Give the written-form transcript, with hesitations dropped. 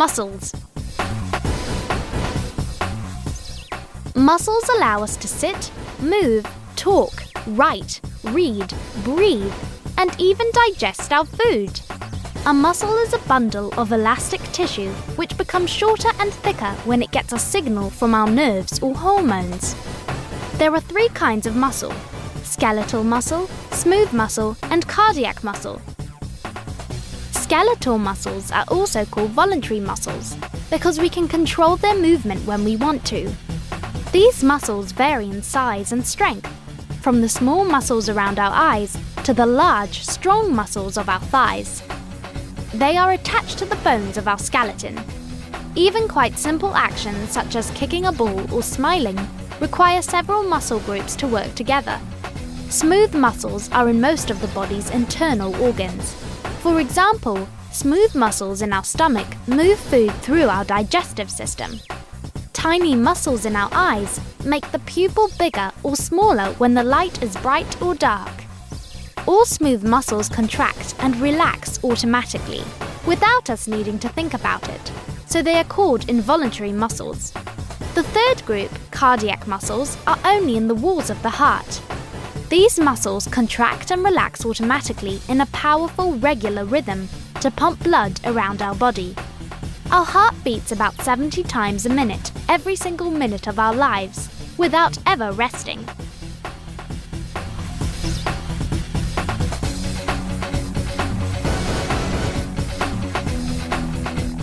Muscles. Muscles allow us to sit, move, talk, write, read, breathe, and even digest our food. A muscle is a bundle of elastic tissue which becomes shorter and thicker when it gets a signal from our nerves or hormones. There are 3 kinds of muscle: skeletal muscle, smooth muscle, and cardiac muscle. Skeletal muscles are also called voluntary muscles because we can control their movement when we want to. These muscles vary in size and strength, from the small muscles around our eyes to the large, strong muscles of our thighs. They are attached to the bones of our skeleton. Even quite simple actions such as kicking a ball or smiling require several muscle groups to work together. Smooth muscles are in most of the body's internal organs. For example, smooth muscles in our stomach move food through our digestive system. Tiny muscles in our eyes make the pupil bigger or smaller when the light is bright or dark. All smooth muscles contract and relax automatically, without us needing to think about it, so they are called involuntary muscles. The third group, cardiac muscles, are only in the walls of the heart. These muscles contract and relax automatically in a powerful, regular rhythm to pump blood around our body. Our heart beats about 70 times a minute every single minute of our lives, without ever resting.